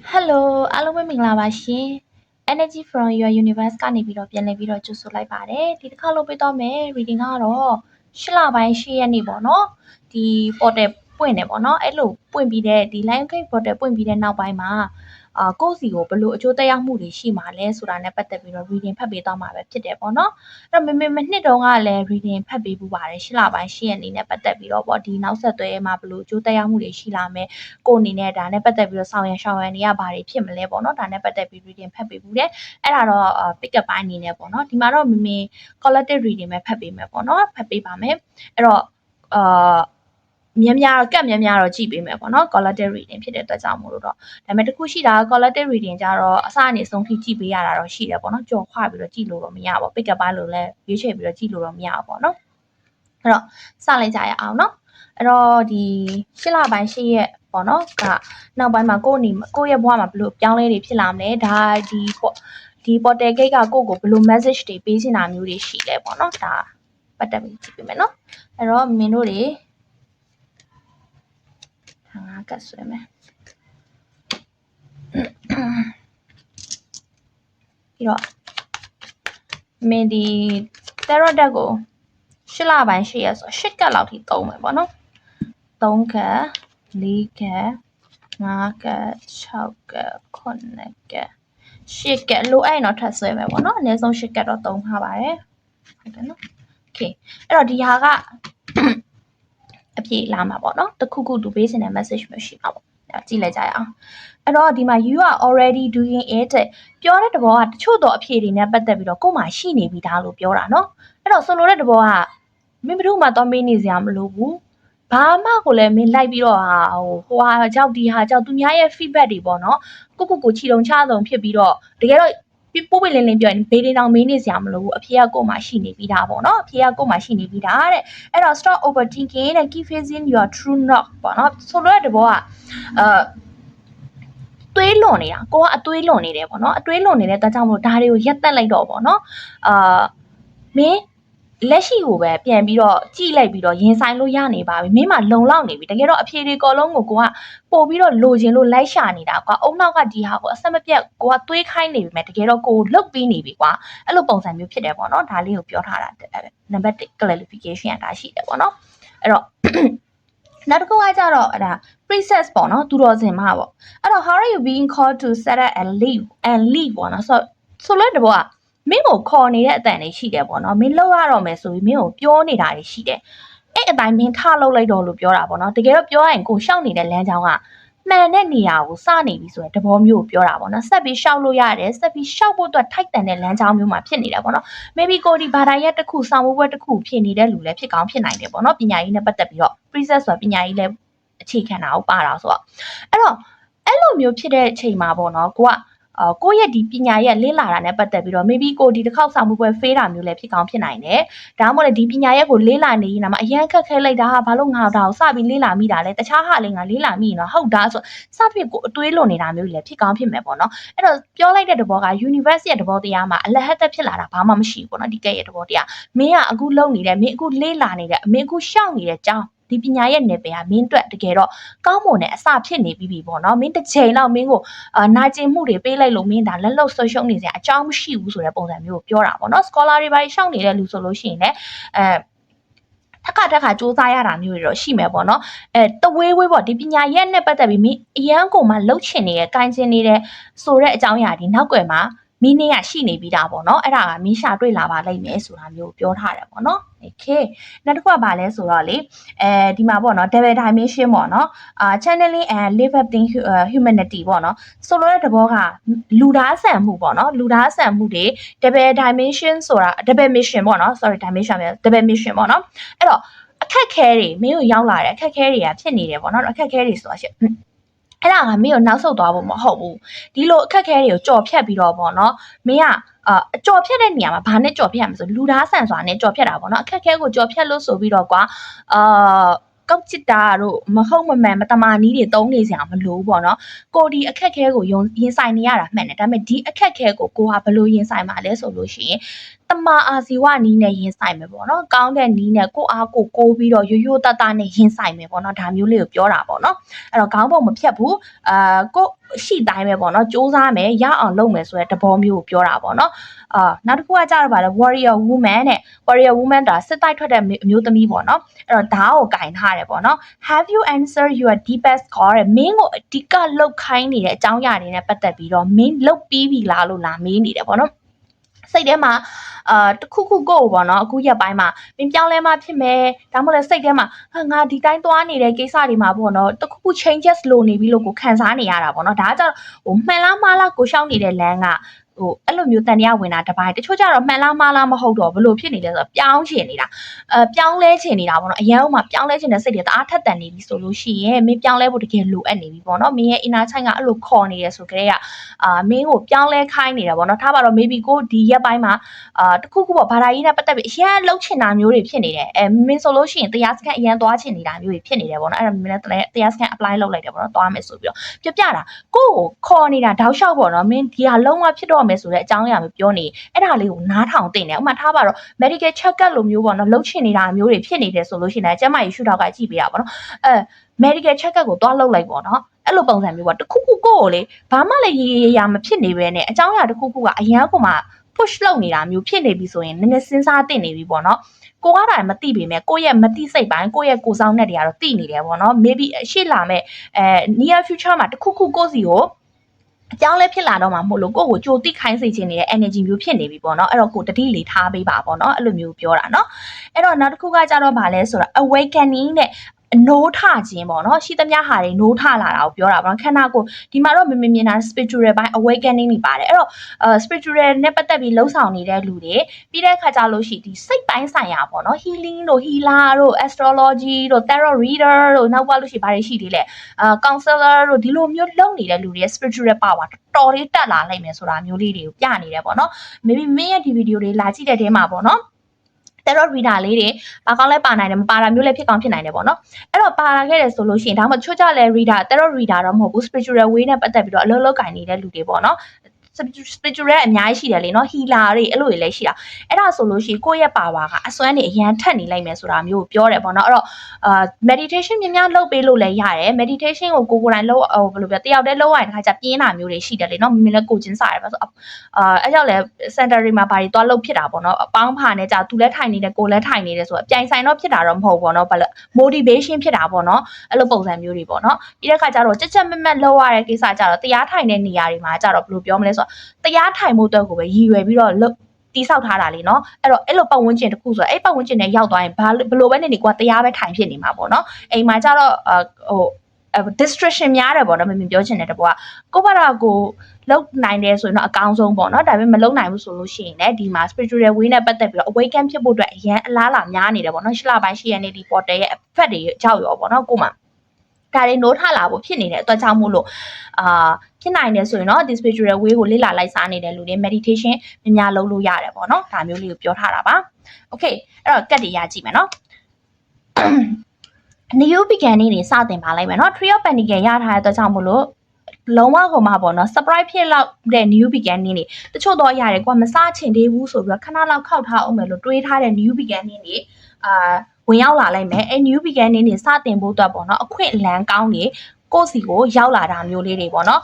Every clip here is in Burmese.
Hello အားလုံးပဲမင်္ဂလာပါရှင် Energy from your universe ကနေပြီးတော့ပြန်လည်ပြီးတော့ကြိုဆိုလိုက်ပါတယ်ဒီတစ်ခါလုပ်ပေးတော့မယ် reading ကတော့8လပိုင်း10ရက်နေ့ပေါ့နော်ဒီ portal ပွင့်တယ်ပေါ့နော်အဲ့လိုပွင့်ပြီးတဲ့ဒီ line cake portal ပွင့်ပြီးတဲ့နောက်ပိုင်းမှာကိုယ့်စီကိုဘယ်လိုအကျိုးသက်ရောက်မှုတွေရှိမှာလဲဆိုတာနဲ့ပတ်သက်ပြီးတော့ reading ဖတ်ပေးတော့မှာပဲဖြစ်တယ်ပေါ့နော်အဲ့တော့မနှစ်တုန်းကလည်း reading ဖတ်ပေးပူပါတယ်8လပိုင်း10ရက်နေ့နဲ့ပတ်သက်ပြီးတော့ပေါ့ဒီနောက်ဆက်တွဲမှာဘယ်လိုအကျိုးသက်ရောက်မှုတွေရှိလာမယ်ကိုအနေနဲ့ဒါနဲ့ပတ်သက်ပြီးတော့ဆောင်ရန်နေရဘာတွေဖြစ်မလဲပေါ့နော်ဒါနဲ့ပတ်သက်ပြီး reading ဖတ်ပေးဘူးတယ်အဲ့ဒါတော့ pick up ပိုင်းအနေနဲ့ပေါ့နော်ဒီမှာတော့မ collective reading ပဲဖတ်ပေးမယ်ပေါ့နော်ဖတ်ပေးပါမယ်အဲ့တော့များတော့ကြည့်ပေးမယ်ပေါ့နော် collective reading ဖြစ်တဲ့အတွက်ကြောင့်မို့လို့တော့ဒါပေမဲ့တခုရှိတာ collective reading ကြတော့အစအနေဆုံးထိကြည့်ပေးရတာတော့ရှိတယ်ပေါ့နော်ကြော်ခွပြီးတော့ကြည့်လို့တော့မရပါဘူး pick up ပိုင်းလို့လည်းရွေးချယ်ပြီးတော့ကြည့်လို့တော့မရဘူးပေါ့နော်အဲ့တော့စလိုက်ကြရအောင်နော်အဲ့တော့ဒီ8လပိုင်း10ရက်ပေါ့နော်ကနောက်ပိုင်းမှာကိုယ့်ရဲ့ဘဝမှာဘယ်လိုပြောင်းလဲတွေဖြစ်လာမလဲဒါဒီ portal gate ကကိုယ့်ကိုဘယ်လို message တွေပေးနေတာမျိုးတွေရှိလဲပေါ့နော်ဒါပတ်သက်ပြီးကြည့်ပေးမယ်နော်အဲ့တော့မင်းတို့တွေငါကတ်ဆွဲမယ်ပြီးတော့မင်းဒီ tarot deck ကို8လပိုင်း10ရက်ဆို8ကတ်လောက်ထိသုံးမယ်ပေါ့နော်3ကတ်4ကတ်5ကတ်6ကတ်9ကတ်10ကတ်လိုအဲ့တော့ထပ်ဆွဲမယ်ပေါ့နော်အနည်းဆုံး10ကတ်တော့သုံးထားပါတယ်ဟုတ်တယ်နော်โอเคအဲ့တော့ဒီဟာကအပြည့်လာမှာပေါ့နော်တခုခုသူပေးစင်တဲ့ message မျိုးရှိမှာပေါ့ကြည့်လိုက်ကြရအောင်အဲ့တော့ဒီမှာ you are already doing it ပြောတဲ့တဘောကတချို့တော့အဖြေတွေနဲ့ပတ်သက်ပြီးတော့ကိုယ်မှရှိနေပြီဒါလို့ပြောတာနော်အဲ့တော့ဆိုလိုတဲ့တဘောကမင်းဘယ်သူမှတော့မေးနေစရာမလိုဘူးဘာမှကိုလည်းမင်းလိုက်ပြီးတော့ဟိုဟာကြောက်ဒီဟာကြောက်သူများရဲ့ feedback တွေပေါ့နော်ကိုချီတုံချဆုံးဖြစ်ပြီးတော့တကယ်တော့ပို့ပိတ်လင်းလင်းပြောရင်ဘေးတွေတောင်မေးနေစရာမလိုဘူးအဖေကကိုယ်မှရှိနေပြီးသားပေါ့နော်အဖေကကိုယ်မှရှိနေပြီးသားတဲ့အဲ့တော့ stop overthinking နဲ့ keep facing your true north ပေါ့နော်ဆိုလိုတဲ့တဘောကသွေးလွန်နေတာကိုကအသွေးလွန်နေတယ်ပေါ့နော်အသွေးလွန်နေတဲ့အတွက်ကြောင့်မို့ဒါတွေကိုရက်တက်လိုက်တော့ပေါ့နော်မင်းလက်ရှိကိုပဲပြန်ပြီးတော့ကြည့်လိုက်ပြီးတော့ရင်ဆိုင်လို့ရနေပါပြီမင်းမှလုံလောက်နေပြီတကယ်တော့အဖြေတွေအကုန်လုံးကိုကပို့ပြီးတော့လိုချင်လို့လိုက်ရှာနေတာကွာအုံနောက်ကဒီဟာကိုအဆက်မပြတ်ကိုကသွေးခိုင်းနေပြီမဲ့တကယ်တော့ကိုလုတ်ပြီးနေပြီကွာအဲ့လိုပုံစံမျိုးဖြစ်တယ်ပေါ့နော်ဒါလေးကိုပြောထားတာနံပါတ်1 clarification ကဒါရှိတယ်ပေါ့နော်အဲ့တော့နောက်တစ်ခုကကြတော့အဲ့ဒါ princess ပေါ့နော်သူတော်စင်မပေါ့အဲ့တော့ how are you being called to settle and leave ပေါ့နော်ဆိုလဲတဘောကမင်းကိုခေါ်နေတဲ့အတန်တွေရှိတယ်ပေါ့နော်မင်းလောက်ရတော့မယ်ဆိုပြီးမင်းကိုပြောနေတာတွေရှိတယ်အဲ့အတိုင်းမင်းထလောက်လိုက်တော့လို့ပြောတာပေါ့နော်တကယ်တော့ပြောရရင်ကိုရှောက်နေတဲ့လမ်းကြောင်းကမှန်တဲ့နေရာကိုစနေပြီဆိုရင်တဘောမျိုးကိုပြောတာပေါ့နော်ဆက်ပြီးရှောက်လို့ရတယ်ဆက်ပြီးရှောက်ဖို့အတွက်ထိုက်တန်တဲ့လမ်းကြောင်းမျိုးမှာဖြစ်နေတယ်ပေါ့နော် maybe ကိုဒီဘာသာရပ်တစ်ခုဆောင်ပွဲတစ်ခုဖြစ်နေတဲ့လူလည်းဖြစ်ကောင်းဖြစ်နိုင်တယ်ပေါ့နော်ပညာရေးနဲ့ပတ်သက်ပြီးတော့ princess ဆိုတာပညာရေးလည်းအခြေခံတာကိုပါတာဆိုတော့အဲ့တော့အဲ့လိုမျိုးဖြစ်တဲ့အချိန်မှာပေါ့နော်ကိုယ့်ရဲ့ဒီပညာရဲ့လင်းလာတာနဲ့ပတ်သက်ပြီးတော့ maybe ကိုဒီတစ်ခေါက်ဆောင်ပွဲဖေးတာမျိုးလည်းဖြစ်ကောင်းဖြစ်နိုင်တယ်ဒါမှမဟုတ်လည်းဒီပညာရဲ့ကိုလင်းလာနေရင်တော့အရန်ခက်ခဲလိုက်တာဟာဘာလို့ငါဒါကိုစပြီးလင်းလာမိတာလဲတခြားဟာလည်းငါလင်းလာမိရင်တော့ဟုတ်တာဆိုစဖြစ်ကိုအတွေးလွန်နေတာမျိုးလည်းဖြစ်ကောင်းဖြစ်မယ်ပေါ့နော်အဲ့တော့ပြောလိုက်တဲ့သဘောက universe ရဲ့သဘောတရားမှာအလဟတ်သက်ဖြစ်လာတာဘာမှမရှိဘူးပေါ့နော်ဒီကဲရဲ့သဘောတရားမင်းကအခုလုံနေတယ်မင်းအခုလေးလာနေတယ်မင်းအခုရှောက်နေတဲ့အကြောင်းဒီပညာရဲ့နယ်ပယ်ကမင်းအတွက်တကယ်တော့ကောင်းမွန်တဲ့အစဖြစ်နေပြီပေါ့နော်မင်းတစ်ချိန်လောက်မင်းကိုနာကျင်မှုတွေပေးလိုက်လို့မင်းဒါလက်လုံဆွရှုံးနေစရာအကြောင်းမရှိဘူးဆိုတဲ့ပုံစံမျိုးကိုပြောတာပေါ့နော် scholar တွေပါရှောက်နေတဲ့လူဆိုလို့ရှိရင်လည်းတက်ခါစူးစမ်းရတာမျိုးတွေတော့ရှိမယ်ပေါ့နော်တဝေးပေါ့ဒီပညာရဲ့နဲ့ပတ်သက်ပြီးမင်းအရန်ကိုမှလှုပ်ချင်နေရဲ့ကိုင်းချင်နေတဲ့ဆိုတဲ့အကြောင်းအရာဒီနောက်ွယ်မှာမင်းနဲ့ရှိနေပြီးသားပေါ့နော်အဲ့ဒါကမင်းရှာတွေ့လာပါလိမ့်မယ်ဆိုတာမျိုးပြောထားတယ်ပေါ့နော်โอเคနောက်တစ်ခုကဘာလဲဆိုတော့လေဒီမှာပေါ့နော် double dimension ပေါ့နော်channeling and live up in humanity ပေါ့နော်ဆိုလိုတဲ့သဘောကလူသားဆန်မှုပေါ့နော်လူသားဆန်မှုတွေ double dimension ဆိုတာ double mission ပေါ့နော် sorry dimension ပဲ double mission ပေါ့နော်အဲ့တော့အခက်ခဲတွေမင်းကိုရောက်လာတဲ့အခက်ခဲတွေကဖြစ်နေတယ်ပေါ့နော်အခက်ခဲတွေဆိုတာရှင့်အဲ့ဒါကမင်းကိုနောက်ဆုတ်သွားဖို့မဟုတ်ဘူးဒီလိုအခက်ခဲတွေကိုကြော်ဖြတ်ပြီးတော့ပေါ့နော်မင်းကအကြော်ဖြတ်တဲ့နေရာမှာဘာနဲ့ကြော်ဖြတ်ရမလဲဆိုလူသားဆန်စွာနဲ့ကြော်ဖြတ်တာပေါ့နော်အခက်ခဲကိုကြော်ဖြတ်လို့ဆိုပြီးတော့ကွာကောက်ချစ်တာတို့မဟုတ်မမှန်မတမာနီးတွေတုံးနေစရာမလိုဘူးပေါ့နော်ကိုဒီအခက်ခဲကိုရင်ဆိုင်နေရတာမှန်တယ်ဒါပေမဲ့ဒီအခက်ခဲကိုကိုဟာဘယ်လိုရင်ဆိုင်မှာလဲဆိုလို့ရှိရင် တမအာဇီဝနီးနဲ့ရင်ဆိုင်မယ်ပေါ့နော်ကောင်းတဲ့နီးနဲ့ကိုအားကိုပြီးတော့ရိုးရိုးတတနဲ့ရင်ဆိုင်မယ်ပေါ့နော်ဒါမျိုးလေးကိုပြောတာပေါ့နော်အဲ့တော့ခေါင်းပုံမဖြတ်ဘူးကိုရှိတိုင်းပဲပေါ့နော်စူးစမ်းမယ်ရအောင်လုပ်မယ်ဆိုတဲ့သဘောမျိုးကိုပြောတာပေါ့နော်နောက်တစ်ခုကကြတော့ဗာလဲ warrior woman နဲ့ warrior woman ဒါစစ်တိုက်ထွက်တဲ့အမျိုးသမီးပေါ့နော်အဲ့တော့ဓာတ်ကိုကင်ထားတယ်ပေါ့နော် have you answered your deepest call တဲ့မင်းကိုအဓိကလောက်ခိုင်းနေတဲ့အကြောင်းအရာတွေနဲ့ပတ်သက်ပြီးတော့မင်းလောက်ပြီးပြီလားလို့လာမေးနေတယ်ပေါ့နော်စိတ်ထဲမှာတခုခုကိုပေါ့နော်အခုရက်ပိုင်းမှာမင်းပြောင်းလဲမှဖြစ်မယ်ဒါမှမဟုတ်လဲစိတ်ထဲမှာငါဒီတိုင်းသွားနေတဲ့ကိစ္စတွေမှာပေါ့နော်တခုခု changes လိုနေပြီလို့ကိုခံစားနေရတာပေါ့နော်ဒါကကြတော့ဟိုမှန်လားမှားလားကိုရှောက်နေတဲ့လမ်းကဟိုအဲ့လိုမျိုးတန်တရားဝင်တာတပိုင်းတချို့ကြတော့မှန်လားမှားလားမဟုတ်တော့ဘလို့ဖြစ်နေလဲဆိုတော့ပြောင်းချင်နေတာပြောင်းလဲချင်နေတာပေါ့နော်အရင်ကမှပြောင်းလဲချင်တဲ့စိတ်တွေတအားထက်တန်နေပြီဆိုလို့ရှိရင်မင်းပြောင်းလဲဖို့တကယ်လိုအပ်နေပြီပေါ့နော်မင်းရဲ့ inner child ကအဲ့လိုခေါ်နေတယ်ဆိုကြတဲ့ကမင်းကိုပြောင်းလဲခိုင်းနေတာပေါ့နော်ထားပါတော့ maybe ကိုဒီရက်ပိုင်းမှာတခုခုပေါ့ဘာသာရေးနဲ့ပတ်သက်ပြီးအရင်လှုပ်ချင်တာမျိုးတွေဖြစ်နေတယ်မင်းဆိုလို့ရှိရင်တရားစခန်းအရင်သွားချင်နေတာမျိုးတွေဖြစ်နေတယ်ပေါ့နော်အဲ့ဒါမင်းလည်းတရားစခန်း apply လုပ်လိုက်တယ်ပေါ့နော်သွားမယ်ဆိုပြီးတော့ပြတာကိုခေါ်နေတာတောက်လျှောက်ပေါ့နော်မင်းဒီဟာလုံးဝဖြစ်တော့မယ်ဆိုတဲ့အကြောင်းအရာမျိုးပြောနေအဲ့ဒါလေးကိုနားထောင်သိနေဥပမာထားပါတော့ medical check up လိုမျိုးပေါ့နော်လှုပ်ချင်နေတာမျိုးတွေဖြစ်နေတယ်ဆိုလို့ရှိရင်ကျမကြီးရှုထောက်ကကြည့်ပေးတာပေါ့နော်medical check up ကိုသွားလုပ်လိုက်ပေါ့နော်အဲ့လိုပုံစံမျိုးပေါ့တခုခုကိုလေဘာမှလည်းရေရာမဖြစ်နေပဲနဲ့အကြောင်းအရာတခုခုကအရန်ကိုမှ push လုပ်နေတာမျိုးဖြစ်နေပြီဆိုရင်နည်းနည်းစဉ်းစားသင့်နေပြီပေါ့နော်ကိုကတာမသိပေမဲ့ကိုရဲ့မသိစိတ်ပိုင်းကိုရဲ့ကိုဆောင်တဲ့တွေကတော့သိနေတယ်ပေါ့နော် maybe ရှေ့လာမဲ့near future မှာတခုခုကိုစီကိုအကြောင်းလဲဖြစ်လာတော့မှာမဟုတ်လို့ကိုကိုကြိုတိခိုင်းစေခြင်းနေတဲ့ energy မျိုးဖြစ်နေပြီပေါ့နော်အဲ့တော့ကိုတတိလေးထားပေးပါပေါ့နော်အဲ့လိုမျိုးပြောတာเนาะအဲ့တော့နောက်တစ်ခုကကြတော့ဗာလဲဆိုတော့ awakening နဲ့နိုးထခြင်းပေါ့နော်ရှိသမျှဟာတွေနိုးထလာတာကိုပြောတာပေါ့နော်ခန္ဓာကိုဒီမှာတော့မမြင်တာ spiritual ဘိုင်း awakening တွေပါတယ်အဲ့တော့spiritual နဲ့ပတ်သက်ပြီးလှုပ်ဆောင်နေတဲ့လူတွေပြီးတဲ့အခါကျလို့ရှိဒီစိတ်ပိုင်းဆိုင်ရာပေါ့နော် healing တို့ healer တို့ astrology တို့ tarot reader တို့နောက်ပါလို့ရှိဘာတွေရှိသေးလဲcounselor တို့ဒီလိုမျိုးလုပ်နေတဲ့လူတွေရဲ့ spiritual power တော်လေးတက်လာနိုင်မယ်ဆိုတာမျိုးလေးတွေကိုပြနေတယ်ပေါ့နော် maybe မင်းရဲ့ဒီဗီဒီယိုတွေလာကြည့်တဲ့တဲမှာပေါ့နော်tarot reader လေးတွေဘာကောင်းလဲပါနိုင်တယ်မပါတာမျိုးလည်းဖြစ်ကောင်းဖြစ်နိုင်တယ်ပေါ့နော်အဲ့တော့ပါလာခဲ့တယ်ဆိုလို့ရှိရင်ဒါမှချို့ကြလဲ reader tarot reader တော့မဟုတ်ဘူး spiritual way နဲ့ပတ်သက်ပြီးတော့အလုံးလုံးကင်နေတဲ့လူတွေပေါ့နော် spiritual အများကြီးရှိတယ်လေနော် healer တွေအဲ့လိုတွေလည်းရှိတာအဲ့ဒါဆိုလို့ရှိရင်ကိုယ့်ရဲ့ power ကအစွမ်းနေအရန်ထက်နေလိုက်မယ်ဆိုတာမျိုးကိုပြောတယ်ပေါ့နော်အဲ့တော့meditation များများလုပ်ပေးလို့လည်းရတယ် meditation ကိုကိုယ်တိုင်လုပ်ဘယ်လိုပြောတယောက်တည်းလုပ်ရတဲ့ခါကျပြင်းတာမျိုးတွေရှိတယ်လေနော်မင်းလည်းကိုချင်းစားတယ်ပါဆိုအဲ့ကြောင့်လည်း center တွေမှာဘာတွေသွားလုပ်ဖြစ်တာပေါ့နော်အပေါင်းဖာနဲ့ကြာသူလည်းထိုင်နေတယ်ကိုလည်းထိုင်နေတယ်ဆိုတော့အပြိုင်ဆိုင်တော့ဖြစ်တာတော့မဟုတ်ပေါ့နော်ဘာလို့ motivation ဖြစ်တာပေါ့နော်အဲ့လိုပုံစံမျိုးတွေပေါ့နော်ပြီးတဲ့ခါကျတော့ကြက်ကြက်မက်မက်လုပ်ရတဲ့ကိစ္စကျတော့တရားထိုင်တဲ့နေရာတွေမှာကျတော့ဘယ်လိုပြောမလဲဆိုတော့တရားထိုင်မှုအတွက်ကိုပဲရည်ရွယ်ပြီးတော့တိဆောက်ထားတာလေနော်အဲ့တော့အဲ့လိုပတ်ဝန်းကျင်တစ်ခုဆိုတော့အဲ့ပတ်ဝန်းကျင်နဲ့ရောက်သွားရင်ဘလို့ပဲနေနေကွာတရားပဲထိုင်ဖြစ်နေမှာပေါ့နော်အိမ်မှာကျတော့ဟိုdistraction များတယ်ပေါ့နော်မင်းပြောချင်တဲ့တဘောကကိုဘာသာကိုလုံနိုင်တယ်ဆိုရင်တော့အကောင်းဆုံးပေါ့နော်ဒါပေမဲ့မလုံနိုင်ဘူးဆိုလို့ရှိရင်လည်းဒီမှာ spiritual way နဲ့ပတ်သက်ပြီးတော့ awaken ဖြစ်ဖို့အတွက်အရန်အလားလာများနေတယ်ပေါ့နော်ရှလပိုင်းရှိရနေဒီ portal ရဲ့ effect တွေကြောက်ရောပေါ့နော်ကိုမှဒါတွေနိုးထလာဖို့ဖြစ်နေတဲ့အတွက်ကြောင့်မို့လို့ဖြစ်နိုင်တယ်ဆိုရင်တော့ဒီ spiritual way ကိုလေ့လာလိုက်စားနေတဲ့လူတွေ meditation များများလုပ်လို့ရတယ်ပေါ့နော်ဒါမျိုးလေးကိုပြောထားတာပါ okay အဲ့တော့ကတ်တွေရကြည့်မယ်နော်new beginning တွေစတင်ပါလိုက်မယ်နော် Three of Pentacles ရထားတဲ့အတွက်ကြောင့်မို့လို့လုံးဝကိုမှပေါ့နော် surprise ဖြစ်လောက်တဲ့ new beginning တွေတချို့တော့ရတယ်ကွာမစချင်သေးဘူးဆိုပြီးတော့ခဏလောက်ခောက်ထားအောင်မယ်လို့တွေးထားတဲ့ new beginning တွေဝင်ရောက်လာလိုက်မယ်အဲ new beginning တွေစတင်ဖို့အတွက်ပေါ့နော်အခွင့်အလမ်းကောင်းတွေကိုစီကိုရောက်လာတာမျိုးလေးတွေပေါ့နော်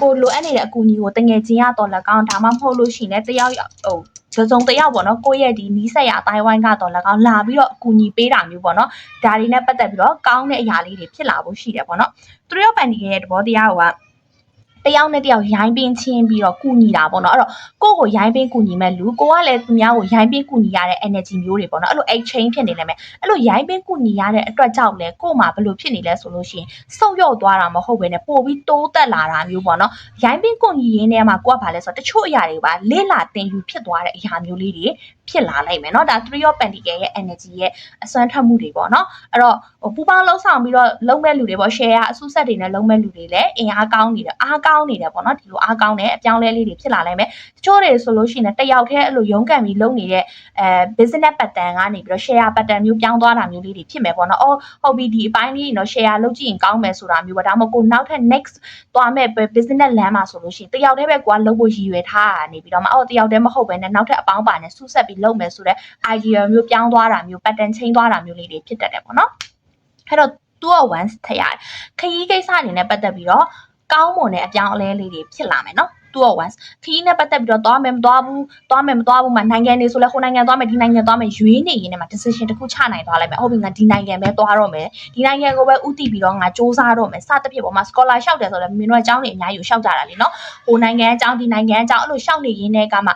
ကိုလိုအပ်နေတဲ့အကူအညီကိုတငယ်ချင်းရတော့လက်ကောင်းဒါမှမဟုတ်လို့ရှိရင်တယောက်ဟိုစုံတယောက်ပေါ့နော်ကိုယ့်ရဲ့ဒီနီးစက်ရအတိုင်းဝိုင်းကတော့လက်ကောင်းလာပြီးတော့အကူအညီပေးတာမျိုးပေါ့နော်ဒါတွေနဲ့ပတ်သက်ပြီးတော့ကောင်းတဲ့အရာလေးတွေဖြစ်လာဖို့ရှိတယ်ပေါ့နော်သူတို့ပန်ဒီရဲ့သဘောတရားကတယောက်နဲ့တယောက်ရိုင်းပင်းချင်းပြီးတော့ကူညီတာပေါ့နော်အဲ့တော့ကိုယ့်ကိုရိုင်းပင်းကူညီမဲ့လူကိုကလည်းသူများကိုရိုင်းပင်းကူညီရတဲ့ energy မျိုးတွေပေါ့နော်အဲ့လို exchange ဖြစ်နေလိမ့်မယ်အဲ့လိုရိုင်းပင်းကူညီရတဲ့အတွက်ကြောင့်လဲကို့မှာဘယ်လိုဖြစ်နေလဲဆိုလို့ရှိရင်ဆုတ်ယော့သွားတာမဟုတ်ဘဲနဲ့ပို့ပြီးတိုးတက်လာတာမျိုးပေါ့နော်ရိုင်းပင်းကူညီရင်းထဲမှာကိုကဘာလဲဆိုတော့တချို့အရာတွေပါလေ့လာသင်ယူဖြစ်သွားတဲ့အရာမျိုးလေးတွေ ဖြစ်လာလိုက်မယ်เนาะဒါ 3 of pentacle ရဲ့ energy ရဲ့အစွမ်းထက်မှုတွေပေါ့เนาะအဲ့တော့ပူပေါင်းလုံးဆောင်ပြီးတော့လုံးမဲ့လူတွေပေါ့ share အစုဆက်တွေနဲ့လုံးမဲ့လူတွေလည်းအင်အားကောင်းနေတယ်အားကောင်းနေတယ်ပေါ့เนาะဒီလိုအားကောင်းတဲ့အပြောင်းလဲလေးတွေဖြစ်လာလိုက်မယ်တချို့တွေဆိုလို့ရှိရင်တယောက်တည်းအဲ့လိုရုန်းကန်ပြီးလုံးနေတဲ့business pattern ကနေပြီးတော့ share pattern မျိုးပြောင်းသွားတာမျိုးလေးတွေဖြစ်မယ်ပေါ့เนาะအော်ဟုတ်ပြီဒီအပိုင်းလေးเนาะ share လုပ်ကြည့်ရင်ကောင်းမယ်ဆိုတာမျိုးပေါ့ဒါမှမဟုတ်ကိုနောက်ထပ် next သွားမဲ့ business လမ်းမှာဆိုလို့ရှိရင်တယောက်တည်းပဲကိုကလုပ်ဖို့ရည်ရွယ်ထားတာနေပြီးတော့မှအော်တယောက်တည်းမဟုတ်ဘဲနဲ့နောက်ထပ်အပေါင်းပါနဲ့စုဆက်ပြီးလုပ်မယ်ဆိုတဲ့ idea မျိုးပြောင်းသွားတာမျိုး pattern change သွားတာမျိုးလေးတွေဖြစ်တတ်တယ်ပေါ့เนาะအဲ့တော့2 of wands ထည့်ရတယ်ခရီးကိစ္စအနေနဲ့ပတ်သက်ပြီးတော့ကောင်းမွန်တဲ့အပြောင်းအလဲလေးတွေဖြစ်လာမယ်เนาะ2 of wands ခရီးနဲ့ပတ်သက်ပြီးတော့သွားမယ်မသွားဘူးမှနိုင်ငံနေဆိုလဲဟိုနိုင်ငံသွားမယ်ဒီနိုင်ငံသွားမယ်ရွေးနေရင်းနဲ့မှာ decision တစ်ခုချနိုင်သွားလိုက်မယ်ဟုတ်ပြီငါဒီနိုင်ငံပဲသွားတော့မယ်ဒီနိုင်ငံကိုပဲဥတည်ပြီးတော့ငါစူးစမ်းတော့မယ်စသဖြင့်ပေါ့မှာ scholar လျှောက်တယ်ဆိုတော့မင်းတို့အကြောင်းတွေအများကြီးလျှောက်ကြတာလीเนาะဟိုနိုင်ငံအကြောင်းဒီနိုင်ငံအကြောင်းအဲ့လိုလျှောက်နေရင်းနဲ့ကမှ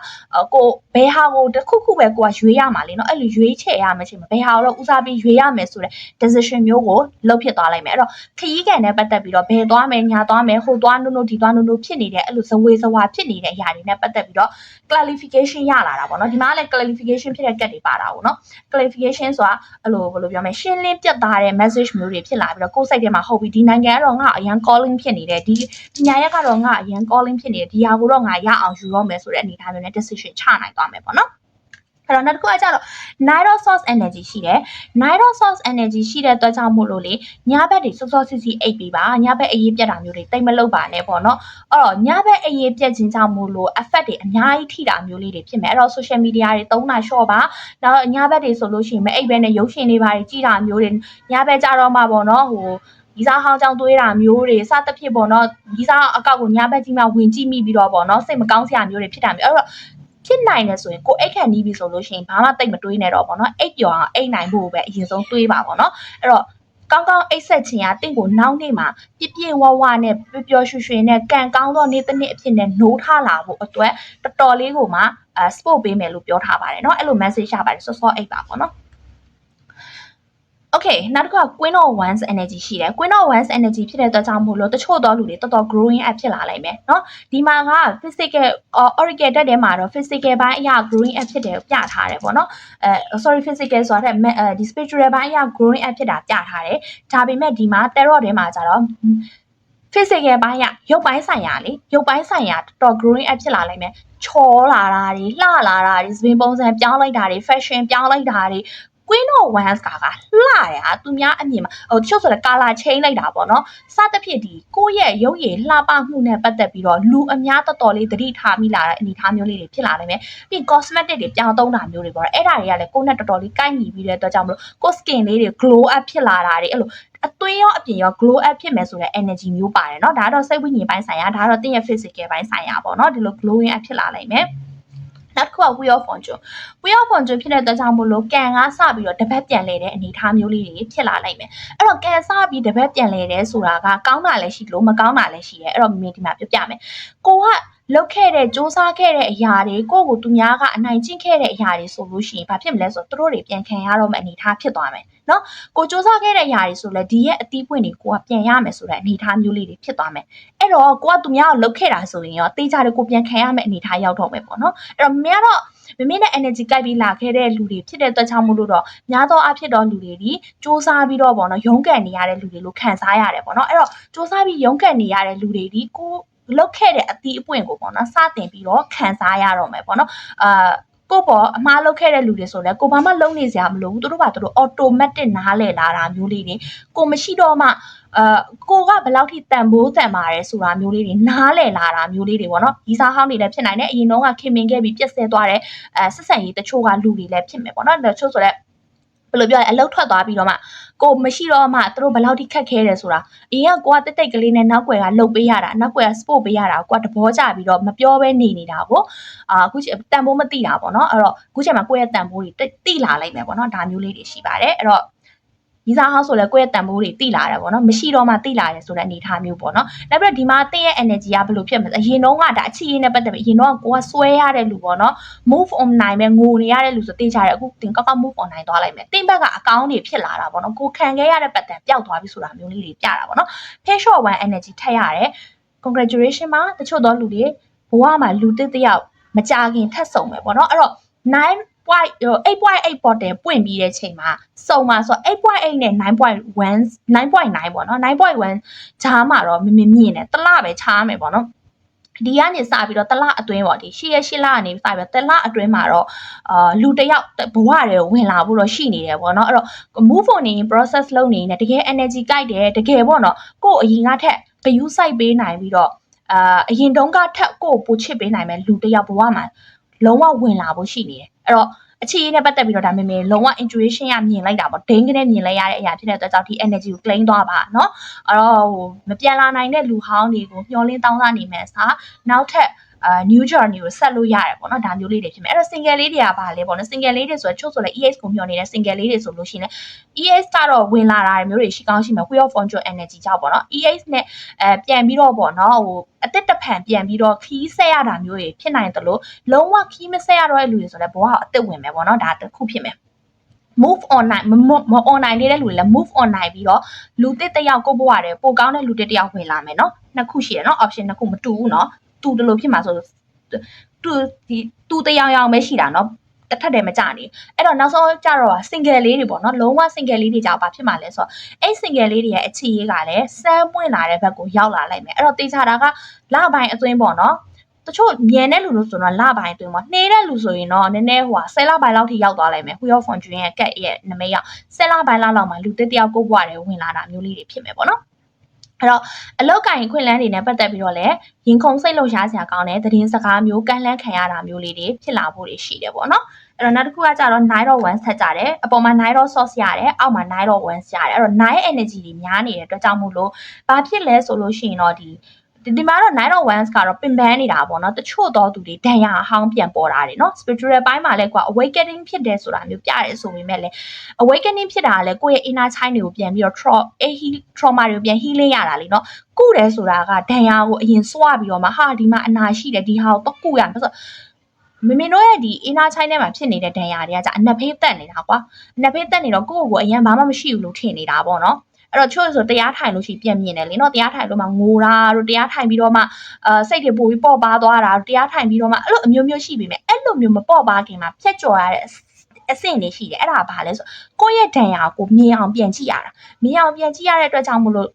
ကိုဘယ်ဟာကိုတစ်ခုခုပဲကိုကရွေးရမှာလीเนาะအဲ့လိုရွေးချယ်ရမယ်ချိန်မှာဘယ်ဟာတော့ဦးစားပြီးရွေးရမယ်ဆိုတဲ့ decision မျိုးကိုလုပ်ဖြစ်သွားလိုက်မယ်အဲ့တော့ခရီးကန်နဲ့ပတ်သက်ပြီးတော့ဘယ်သွားမယ်ညာသွားမယ်ဟိုသွားနို့ဒီသွားနို့ဖြစ်နေတဲ့အဲ့လိုဇဝေဇဝါဖြစ်နေတဲ့အရာတွေနဲ့ပတ်သက်ပြီးတော့ clarification ရလာတာပေါ့နော်ဒီမှာလည်း clarification ဖြစ်တဲ့ကတ်တွေပါတာပေါ့နော် clarification ဆိုတာအဲ့လိုဘယ်လိုပြောမလဲရှင်းလင်းပြတ်သားတဲ့ message မျိုးတွေဖြစ်လာပြီးတော့ကိုယ်စိတ်ထဲမှာဟုတ်ပြီဒီနိုင်ငံကတော့ငါအရန် calling ဖြစ်နေတယ်ဒီပညာရက်ကတော့ငါအရန် calling ဖြစ်နေတယ်ဒီဟာကိုတော့ငါရအောင်ယူတော့မယ်ဆိုတဲ့အနေအထားမျိုးနဲ့ decision ချနိုင်သွားမယ်ပေါ့နော်အဲ့တော့နောက်တစ်ခုကကြတော့ night of source energy ရှိတယ် night of source energy ရှိတဲ့အတွက်ကြောင့်မို့လို့လေညဘက်တွေစောစောစီစီအိပ်ပြီးပါညဘက်အေးပြတ်တာမျိုးတွေတိတ်မလုပ်ပါနဲ့ပေါ့နော်အဲ့တော့ညဘက်အေးပြတ်ခြင်းကြောင့်မို့လို့ effect တွေအများကြီးထိတာမျိုးလေးတွေဖြစ်မယ်အဲ့တော့ social media တွေသုံးတာ short ပါနောက်ညဘက်တွေဆိုလို့ရှိရင်မအိပ်ဘဲနဲ့ရုပ်ရှင်တွေပါကြည့်တာမျိုးတွေညဘက်ကြတော့မှပေါ့နော်ဟိုဒီစားဟောင်းကြောင်သွေးတာမျိုးတွေစသဖြင့်ပေါ့နော်ဒီစားအကောက်ကိုညဘက်ကြီးမှဝင်ကြည့်မိပြီးတော့ပေါ့နော်စိတ်မကောင်းစရာမျိုးတွေဖြစ်တာမျိုးအဲ့တော့ဖြစ်နိုင်တယ်ဆိုရင်ကိုအိတ်ခံနီးပြီဆိုလို့ရှိရင်ဘာမှတိတ်မတွေးနဲ့တော့ပေါ့နော်အိတ်ပျော်အောင်အိတ်နိုင်ဖို့ပဲအရင်ဆုံးတွေးပါပေါ့နော်အဲ့တော့ကောင်းကောင်းအိတ်ဆက်ခြင်းကတင့်ကိုနောက်နေ့မှာပြပြဝဝနဲ့ပျော်ရွှင်ရွှင်နဲ့ကံကောင်းသောနေ့တစ်နေ့အဖြစ်နဲ့နိုးထလာဖို့အတွက်တော်တော်လေးကိုမှsupport ပေးမယ်လို့ပြောထားပါတယ်เนาะအဲ့လို message ရပါတယ်စောစောအိတ်ပါပေါ့နော်Okay နောက်တစ်ခါ Queen of Wands energy ရှိတယ် Queen of Wands energy ဖြစ်တဲ့အတွက်ကြောင့်မို့လို့တချို့သောလူတွေတော်တော် growing up ဖြစ်လာနိုင်မယ်เนาะဒီမှာက physical oracle တက်ထဲမှာတော့ physical ဘိုင်းအရာ growing up ဖြစ်တယ်ပြထားတယ်ပေါ့เนาะsorry physical ဆိုတာဒီ spiritual ဘိုင်းအရာ growing up ဖြစ်တာပြထားတယ်ဒါပေမဲ့ဒီမှာ tarot ထဲမှာကျတော့ physical ဘိုင်းရရုပ်ပိုင်းဆိုင်ရာလေရုပ်ပိုင်းဆိုင်ရာတော် growing up ဖြစ်လာနိုင်မယ်ချောလာတာတွေလှလာတာတွေစပင်ပုံစံပြောင်းလိုက်တာတွေ fashion ပြောင်းလိုက်တာတွေQueen of Wands ကလှတယ်ဟာသူများအမြင်မှာဟိုတချို့ဆိုလည်း color change လိုက်တာပေါ့နော်စသဖြင့်ဒီကိုယ့်ရဲ့ရုပ်ရည်လှပမှုနဲ့ပတ်သက်ပြီးတော့လူအများတော်တော်လေးသတိထားမိလာတဲ့အနေအထားမျိုးလေးတွေဖြစ်လာနိုင်မယ်ပြီး cosmetic တွေပြောင်းသုံးတာမျိုးတွေပေါ့အဲ့ဒါတွေကလည်းကိုယ့်နဲ့တော်တော်လေးကိုက်ညီပြီးတဲ့အတွက်ကြောင့်မလို့ကိုယ့် skin လေးတွေ glow up ဖြစ်လာတာတွေအဲ့လိုအသွေးရောအပြင်ရော glow up ဖြစ်မယ်ဆိုတဲ့ energy မျိုးပါတယ်เนาะဒါကတော့စိတ်ဝိညာဉ်ပိုင်းဆိုင်ရာဒါကတော့တင်းရဲ့ physical ပိုင်းဆိုင်ရာပေါ့เนาะဒီလို glowing up ဖြစ်လာနိုင်မယ်နောက်တစ်ခုက Wheel of Fortune ဖြစ်တဲ့အတွက်ကြောင့်မို့လို့ကံကစပြီးတော့တပတ်ပြန်လဲတဲ့အနေအထားမျိုးလေးတွေဖြစ်လာနိုင်မယ်အဲ့တော့ကံစပြီးတပတ်ပြန်လဲတဲ့ဆိုတာကကောင်းတာလည်းရှိလို့မကောင်းတာလည်းရှိတယ်အဲ့တော့မင်းဒီမှာပြပြမယ်ကိုကလုပ်ခဲ့တဲ့စူးစမ်းခဲ့တဲ့အရာတွေကိုသူများကအနိုင်ကျင့်ခဲ့တဲ့အရာတွေဆိုလို့ရှိရင်ဘာဖြစ်မလဲဆိုတော့သူတို့တွေပြန်ခံရတော့မယ့်အနေအထားဖြစ်သွားမယ်နော်ကိုစူးစမ်းခဲ့တဲ့အရာတွေဆိုလဲဒီရဲ့အတီးပွင့်တွေကိုကပြန်ရမယ်ဆိုတဲ့အနေအထားမျိုးလေးတွေဖြစ်သွားမယ်အဲ့တော့ကိုကသူများကိုလုပ်ခဲ့တာဆိုရင်ရောတေးကြတယ်ကိုပြန်ခံရမယ့်အနေအထားရောက်တော့မယ်ပေါ့နော်အဲ့တော့မင်းကတော့မင်းနဲ့ energy ကိုက်ပြီးလာခဲ့တဲ့လူတွေဖြစ်တဲ့အတွက်ကြောင့်မို့လို့တော့များသောအားဖြင့်တော့လူတွေဒီစူးစမ်းပြီးတော့ပေါ့နော်ရုန်းကန်နေရတဲ့လူတွေလို့ခံစားရတယ်ပေါ့နော်အဲ့တော့စူးစမ်းပြီးရုန်းကန်နေရတဲ့လူတွေဒီကိုလောက်ခဲ့တဲ့အသီးအပွင့်ကိုပေါ့နော်စတင်ပြီးတော့ခံစားရတော့မယ်ပေါ့နော်ကိုပေါ်အမှားလုပ်ခဲ့တဲ့လူတွေဆိုလဲကိုဘာမှလုံးနေစရာမလိုဘူးသူတို့ဘာသူတို့ automatic နားလည်လာတာမျိုးလေးတွေကိုမရှိတော့မှကိုကဘယ်လောက်ထိတန်ဖိုးတန်ပါတယ်ဆိုတာမျိုးလေးတွေနားလည်လာတာမျိုးလေးတွေပေါ့နော်ဒီစားဟောင်းတွေလည်းဖြစ်နိုင်တယ်အရင်တော့ကခင်မင်ခဲ့ပြီးပြက်ဆဲသွားတဲ့ဆက်ဆံရေးတချို့ကလူတွေလည်းဖြစ်မယ်ပေါ့နော်တချို့ဆိုလည်းဘယ်လိုပြောလဲအလုတ်ထွက်သွားပြီးတော့မှကိုမရှိတော့မှသူတို့ဘယ်လောက်ထိခက်ခဲတယ်ဆိုတာအရင်ကကိုကတိတ်တိတ်ကလေးနဲ့နောက်ွယ်ကလှုပ်ပေးရတာနောက်ွယ်က sport ပေးရတာကိုကတဘောကြပြီးတော့မပြောဘဲနေနေတာပေါ့အခုတန်ဖိုးမသိတာပေါ့နော်အဲ့တော့အခုချိန်မှာကိုယ့်ရဲ့တန်ဖိုးတွေတိလာလိုက်မယ်ပေါ့နော်ဒါမျိုးလေးတွေရှိပါတယ်အဲ့တော့ဒီစားဟောင်းဆိုလဲကိုယ့်ရဲ့တန်ဖိုးတွေတိလာတယ်ပေါ့နော်မရှိတော့မှတိလာတယ်ဆိုတဲ့အနေအထားမျိုးပေါ့နော်နောက်ပြီးတော့ဒီမှာတင်းရဲ့ energy ကဘယ်လိုဖြစ်မလဲအရင်တော့ကဒါအချီရေးနဲ့ပတ်သက်ပြီးအရင်တော့ကိုကဆွဲရတဲ့လူပေါ့နော် move on နိုင်မယ်ငိုနေရတဲ့လူဆိုတေးကြတယ်အခုတင်ကောက်ကောက် move on နိုင်သွားလိုက်မယ်တင်းဘက်ကအကောင်းတွေဖြစ်လာတာပေါ့နော်ကိုခံခဲ့ရတဲ့ပတ်သက်ပျောက်သွားပြီဆိုတာမျိုးလေးတွေပြတာပေါ့နော် face shot one energy ထက်ရတယ် congratulation မှာတချို့သောလူတွေဘဝမှာလူတစ်ယောက်မကြခင်ထက်ဆုံမယ်ပေါ့နော်အဲ့တော့ 8.8 bottle ပွင့်ပြီးတဲ့ချိန်မှာစုံမှာဆို8.8နဲ့9.1 9.9ပေါ့နော်9.1ဂျားမှာတော့မြင်တယ်တလပဲချားမယ်ပေါ့နော်ဒီကနေစပြီးတော့တလအတွင်းပေါ့ဒီ8ရက်8လကနေစပြီးတော့တလအတွင်းမှာတော့လူတယောက်ဘဝတွေဝင်လာဖို့တော့ရှိနေတယ်ပေါ့နော်အဲ့တော့ move on နေ process လုပ်နေနေတကယ် energy ကြိုက်တယ်တကယ်ပေါ့နော်ကို့အရင်ကထက်ဂယူးဆိုင်ပေးနိုင်ပြီးတော့အရင်တုန်းကထက်ကို့ပိုချစ်ပေးနိုင်မယ်လူတယောက်ဘဝမှာလုံးဝဝင်လာဖို့ရှိနေတယ်အဲ့တော့အခြေအနေနဲ့ပတ်သက်ပြီးတော့ဒါမေလုံးဝ intuition ရမြင်လိုက်တာပေါ့ဒိန်းကနေမြင်လိုက်ရတဲ့အရာဖြစ်တဲ့အတွက်ကြောင့်ဒီ energy ကို claim သွားပါเนาะအဲ့တော့မပြန်လာနိုင်တဲ့လူဟောင်းတွေကိုမျောလင်းတောင်းစားနေမယ်စာနောက်ထပ်new journey ကိုဆက်လို့ရတယ်ပေါ့နော်ဒါမျိုးလေးတွေဖြစ်မယ်အဲ့တော့ single လေးတွေကဘာလဲပေါ့နော် single လေးတွေဆိုတော့ချို့ဆိုလဲ EX ကိုမျှော်နေတဲ့ single လေးတွေဆိုလို့ရှိရင် EX ကတော့ဝင်လာတာမျိုးတွေရှိကောင်းရှိမယ် wheel of fortune energy ကြောင့်ပေါ့နော် EX နဲ့ပြန်ပြီးတော့ပေါ့နော်ဟိုအသက်တဖန်ပြန်ပြီးတော့ခီးဆက်ရတာမျိုးတွေဖြစ်နိုင်တယ်လို့လုံးဝခီးမဆက်ရတော့တဲ့လူတွေဆိုလဲဘဝကအသက်ဝင်မယ်ပေါ့နော်ဒါတစ်ခုဖြစ်မယ် move online မ online လေးတဲ့လူတွေလည်း move online ပြီးတော့လူတစ်တယောက်ကိုဘဝတယ်ပိုကောင်းတဲ့လူတစ်တယောက်ဝင်လာမယ်နော်နှစ်ခုရှိတယ်နော် option နှစ်ခုမတူဘူးနော်တူတယ်လို့ဖြစ်မှာဆိုတူတယောက်ပဲရှိတာနော်တစ်ထက်တည်းမကြနေအဲ့တော့နောက်ဆုံးကြတော့ single လေးတွေပေါ့နော်လုံးဝ single လေးတွေကြောင့်ဘာဖြစ်မှာလဲဆိုတော့အဲ့ single လေးတွေရဲ့အခြေရေးကလည်းစမ်းပွင့်လာတဲ့ဘက်ကိုရောက်လာလိုက်မယ်အဲ့တော့တေချာတာကလပိုင်းအတွင်းပေါ့နော်တချို့မြင်တဲ့လူလို့ဆိုတော့လပိုင်းအတွင်းမှာနှေးတဲ့လူဆိုရင်တော့နည်းနည်းဟို10လပိုင်းလောက်ထိရောက်သွားလိုက်မယ် Wheel of Fortune ရဲ့ကက်ရဲ့နမိတ်ရောက်10လပိုင်းလောက်မှာလူတစ်တယောက်ကိုဘွားတယ်ဝင်လာတာမျိုးလေးတွေဖြစ်မယ်ပေါ့နော်အဲ့တော့အလောက်ကင်ခွင့်လန်းတွေနဲ့ပတ်သက်ပြီးတော့လည်းရင်ခုန်စိတ်လှုပ်ရှားစရာကောင်းတဲ့သတင်းစကားမျိုးကန့်လန့်ခံရတာမျိုးလေးတွေဖြစ်လာဖို့ရှိတယ်ပေါ့နော်အဲ့တော့နောက်တစ်ခုကကြတော့ 9.1 ဆက်ကြတယ်အပေါ်မှာ 9. source ရတယ်အောက်မှာ 9.1 ရတယ်အဲ့တော့ 9 energy တွေများနေတဲ့အတွက်ကြောင့်မို့လို့ဘာဖြစ်လဲဆိုလို့ရှိရင်တော့ဒီမှာတော့ 9.1 ကတော့ပင်ပန်းနေတာပေါ့နော်တချို့တော့သူတွေဒဏ်ရာအဟောင်းပြန်ပေါ်တာတယ်နော် spiritual ဘိုင်းမှာလည်းကွာ awakening ဖြစ်တယ်ဆိုတာမျိုးပြရဲဆိုပေမဲ့လည်း awakening ဖြစ်တာကလည်းကိုယ့်ရဲ့ inner child တွေကိုပြန်ပြီးတော့ trauma တွေကိုပြန် healing ရတာလीနော်ကုတယ်ဆိုတာကဒဏ်ရာကိုအရင်စွပြီးတော့မှဟာဒီမှာအနာရှိတယ်ဒီဟာကိုတော့ကုရမယ်ဆိုတော့မမေတို့ရဲ့ဒီ inner child ထဲမှာဖြစ်နေတဲ့ဒဏ်ရာတွေကကြာအနက်ဖေးတက်နေတာကွာအနက်ဖေးတက်နေတော့ကိုယ့်ကိုအရင်ဘာမှမရှိဘူးလို့ထင်နေတာပေါ့နော်အဲ့တော့ချို့ဆိုတရားထိုင်လို့ရှိပြန်မြင်တယ်လीနော်တရားထိုင်လို့မှငိုတာတို့တရားထိုင်ပြီးတော့မှစိတ်တွေပိုပြီးပေါ့ပါသွားတာတရားထိုင်ပြီးတော့မှအဲ့လိုအမျိုးမျိုးရှိပြီမဲ့အဲ့လိုမျိုးမပေါ့ပါခင်မှာဖြတ်ကျော်ရတဲ့အဆင့်တွေရှိတယ်အဲ့ဒါဘာလဲဆိုကိုယ့်ရဲ့ဒဏ်ရာကိုမြင်အောင်ပြန်ကြည့်ရတာမြင်အောင်ပြန်ကြည့်ရတဲ့အတွက်ကြောင့်မလို့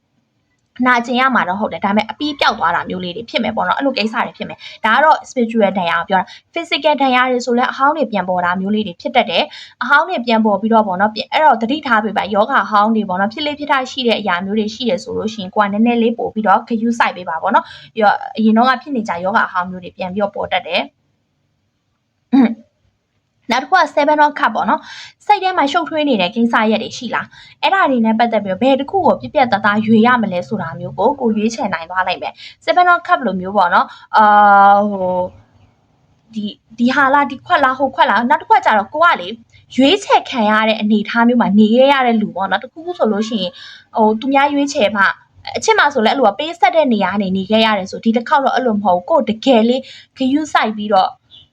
နာကျင်ရမှာတော့ဟုတ်တယ်ဒါပေမဲ့အပီးပြောက်သွားတာမျိုးလေးတွေဖြစ်မယ်ပေါ့နော်အဲ့လိုကိစ္စတွေဖြစ်မယ်ဒါကတော့ spiritual ဒဏ်ရာပြောတာ physical ဒဏ်ရာတွေဆိုလဲအဟောင်းတွေပြန်ပေါ်တာမျိုးလေးတွေဖြစ်တတ်တယ်အဟောင်းတွေပြန်ပေါ်ပြီးတော့ပေါ့နော်အဲ့တော့သတိထားပေးပါယောဂဟောင်းတွေပေါ့နော်ဖြစ်လေဖြစ်ထရှိတဲ့အရာမျိုးတွေရှိတယ်ဆိုလို့ရှိရင်ကိုကနည်းနည်းလေးပို့ပြီးတော့ခယူးဆိုင်ပေးပါပေါ့နော်ပြီးတော့အရင်တော့ကဖြစ်နေကြယောဂအဟောင်းမျိုးတွေပြန်ပြီးတော့ပေါ်တတ်တယ်နောက်တစ်ခုက7 of cup ပေါ့နော်စိတ်ထဲမှာရှုပ်ထွေးနေတဲ့ကိစ္စရက်တွေရှိလားအဲ့ဒါတွေနဲ့ပတ်သက်ပြီးဘယ်တစ်ခုကိုပြပြတသားရွေရမလဲဆိုတာမျိုးကိုရွေးချယ်နိုင်သွားနိုင်မယ်7 of cup လိုမျိုးပေါ့နော်ဟိုဒီဟာလားဒီခွက်လားဟိုခွက်လားနောက်တစ်ခွက်ကြတော့ကိုကလေရွေးချယ်ခံရတဲ့အနေအထားမျိုးမှာနေရတဲ့လူပေါ့နော်တခုခုဆိုလို့ရှိရင်ဟိုသူများရွေးချယ်မှအချစ်မှာဆိုလဲအဲ့လိုပေးဆက်တဲ့နေရာနေခဲ့ရတယ်ဆိုဒီတစ်ခေါက်တော့အဲ့လိုမဟုတ်ကိုတကယ်လေးခယူးဆိုင်ပြီးတော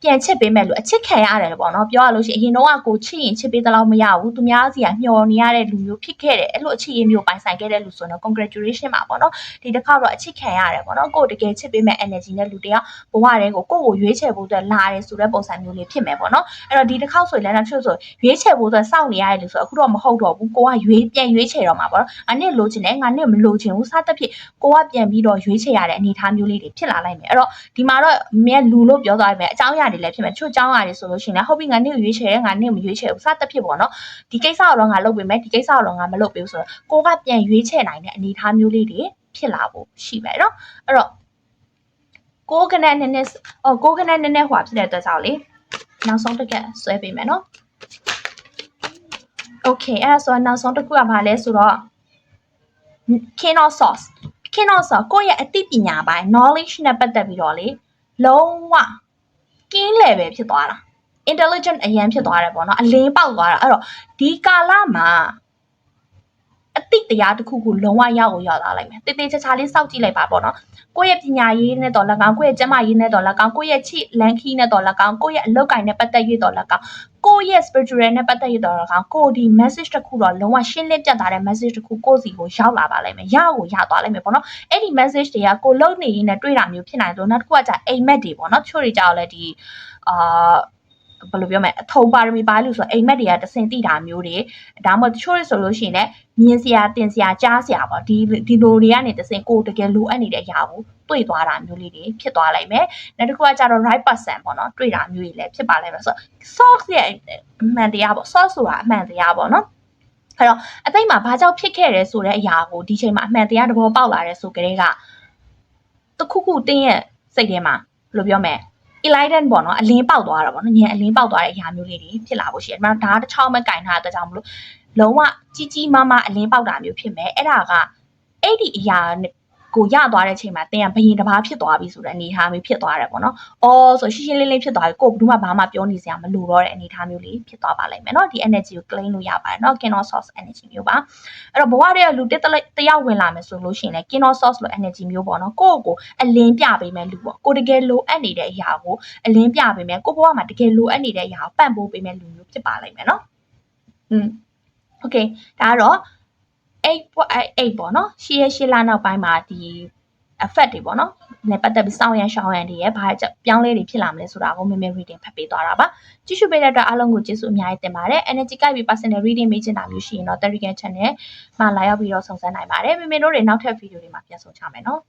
့ပြန်ချစ်ပေးမဲ့လူအချစ်ခံရတယ်ပေါ့နော်ပြောရလို့ရှိရင်အရင်တော့ကိုချစ်ရင်ချစ်ပေးသလောက်မရဘူးသူများစီကမျောနေရတဲ့လူမျိုးဖြစ်ခဲ့တယ်အဲ့လိုအချစ်ရင်းမျိုးပိုင်ဆိုင်ခဲ့တဲ့လူဆိုတော့ congratulation ပါပေါ့နော်ဒီတစ်ခါတော့အချစ်ခံရတယ်ပေါ့နော်ကိုတကယ်ချစ်ပေးမဲ့ energy နဲ့လူတယောက်ဘဝထဲကိုရွေးချယ်ဖို့အတွက်လာတယ်ဆိုတဲ့ပုံစံမျိုးလေးဖြစ်မယ်ပေါ့နော်အဲ့တော့ဒီတစ်ခါဆိုရင်လည်းတချို့ဆိုရွေးချယ်ဖို့အတွက်စောင့်နေရတယ်လို့ဆိုအခုတော့မဟုတ်တော့ဘူးကိုကပြန်ရွေးချယ်တော့မှာပေါ့နော်ငါနဲ့လိုချင်တယ်ငါနဲ့မလိုချင်ဘူးစသဖြင့်ကိုကပြန်ပြီးတော့ရွေးချယ်ရတဲ့အနေအထားမျိုးလေးတွေဖြစ်လာလိုက်မယ်အဲ့တော့ဒီမှာတော့မြဲလူလို့ပြောသွားပြီအကြောင်းအရာတွေလည်းဖြစ်မယ်ချို့အကြောင်းအရာတွေဆိုလို့ရှိရင်လည်းဟုတ်ပြီငါနဲ့ရွေးချယ်တယ်ငါနဲ့မရွေးချယ်ဘူးစသဖြင့်ပေါ့နော်ဒီကိစ္စတော့ငါလုပ်ပေးမယ်ဒီကိစ္စတော့ငါမလုပ်ပေးဘူးဆိုတော့ကိုကပြန်ရွေးချယ်နိုင်တဲ့အနေအထားမျိုးလေးတွေဖြစ်လာဖို့ရှိမယ်နော်အဲ့တော့ကိုကနဲ့နည်းနည်းဟွာဖြစ်တဲ့အတွက်ကြောင့်လေနောက်ဆုံးတစ်ခါဆွဲပေးမယ်နော် okay အဲ့ဒါဆိုတော့နောက်ဆုံးတစ်ခုကဘာလဲဆိုတော့ king of sauce ကိုယ့်ရဲ့အသိပညာပိုင်း knowledge နဲ့ပတ်သက်ပြီးတော့လေလုံးဝကင်း level ဖြစ်သွားတာ intelligent အရင်ဖြစ်သွားတယ်ပေါ့နော်အလင်းပေါက်သွားတာအဲ့တော့ဒီကာလမှာအသိတရားတစ်ခုခုလုံးဝရောက်သွားလိုက်မယ်တေးသေးချာချာလေးစောင့်ကြည့်လိုက်ပါပေါ့နော်ကိုယ့်ရဲ့ပညာရေးနဲ့တော့၎င်းကိုယ့်ရဲ့ကျန်းမာရေးနဲ့တော့၎င်းကိုယ့်ရဲ့ချိလန်ခီနဲ့တော့၎င်းကိုယ့်ရဲ့အလုပ်ကိုင်နဲ့ပတ်သက်ရေးတော့၎င်းကိုယ့်ရဲ့ spiritual နဲ့ပတ်သက်ရေးတော့၎င်းကိုဒီ message တစ်ခုတော့လုံးဝရှင်းလင်းပြတ်သားတဲ့ message တစ်ခုကိုယ့်စီကိုရောက်လာပါလိမ့်မယ်ရသွားလိမ့်မယ်ပေါ့နော်အဲ့ဒီ message တွေကကိုလုံနေရင်းနဲ့တွေ့တာမျိုးဖြစ်နိုင်တယ်နောက်တစ်ခုကကြာအိမ်မက်တွေပေါ့နော်ချို့တွေကြောက်လဲဒီ ဘယ်လိုပြောမလဲအထုံပါရမီပါလို့ဆိုအိမ်မက်တွေကတစင်တိတာမျိုးတွေဒါမှမဟုတ်တချို့ဆိုလို့ရှိရင်လည်းမြင်စရာတင်စရာကြားစရာပေါ့ဒီလိုတွေကနေတစင်ကိုတကယ်လိုအပ်နေတဲ့အရာကိုတွေ့သွားတာမျိုးလေးတွေဖြစ်သွားလိုက်မယ်နောက်တစ်ခုကကြတော့ right person ပေါ့နော်တွေ့တာမျိုးတွေလည်းဖြစ်ပါလိမ့်မယ်ဆိုတော့ source ရဲ့အမှန်တရားပေါ့ source ဆိုတာအမှန်တရားပေါ့နော်အဲ့တော့အသိမှာဘာကြောင့်ဖြစ်ခဲ့တယ်ဆိုတဲ့အရာကိုဒီချိန်မှာအမှန်တရားသဘောပေါက်လာတဲ့ဆိုကြတဲ့ကတခုခုတင်းရဲ့စိတ်ထဲမှာဘယ်လိုပြောမလဲenlighten ပေါ့နော်အလင်းပေါက်သွားတာပေါ့နော်ဉာဏ်အလင်းပေါက်သွားတဲ့အရာမျိုးလေးတွေဖြစ်လာဖို့ရှိတယ်။ဒါကတစ်ချောင်းပဲကင်ထားတဲ့ကြောင့်မလို့လုံးဝကြီးကြီးမားမားအလင်းပေါက်တာမျိုးဖြစ်မယ်။အဲ့ဒါကအဲ့ဒီအရာကိုရသွားတဲ့အချိန်မှာတင်ကဘယင်တစ်ပါးဖြစ်သွားပြီဆိုတဲ့အနေအထားမျိုးဖြစ်သွားတယ်ပေါ့နော်။အော်ဆိုရှင်းရှင်းလင်းလင်းဖြစ်သွားပြီကိုဘယ်သူမှဘာမှပြောနေစရာမလိုတော့တဲ့အနေအထားမျိုးလေးဖြစ်သွားပါလိမ့်မယ်နော်။ဒီ energy ကို claim လို့ရပါတယ်နော်။ Kindle source energy မျိုးပါ။အဲ့တော့ဘဝတည်းကလူတယောက်ဝင်လာမယ်ဆိုလို့ရှိရင်လည်း Kindle source လို့ energy မျိုးပေါ့နော်။ကိုယ့်ကိုအလင်းပြပေးမယ်လူပေါ့။ကိုတကယ်လိုအပ်နေတဲ့အရာကိုအလင်းပြပေးမယ်။ကိုဘဝမှာတကယ်လိုအပ်နေတဲ့အရာကိုပံ့ပိုးပေးမယ်လူမျိုးဖြစ်ပါလိမ့်မယ်နော်။ Okay ဒါကတော့8ပေါ့နော်8လနောက်ပိုင်းမှာဒီ effect တွေပေါ့နော်နဲ့ပတ်သက်ပြီးစောင့်ရန်ရှောင်းရန်တွေရဲ့ဘာပြောင်းလဲတွေဖြစ်လာမလဲဆိုတာကိုမေမေ reading ဖတ်ပေးသွားတာပါကြည့်ရှုပေးတဲ့အတွက်အားလုံးကိုကျေးဇူးအများကြီးတင်ပါတယ် energy ကိုက်ပြီး personal reading မေးချင်တာမျိုးရှိရင်တော့ Telegram channel မှာလာရောက်ပြီးတော့စုံစမ်းနိုင်ပါတယ်မေမေတို့တွေနောက်ထပ် video တွေမှာပြန်ဆုံကြမယ်နော်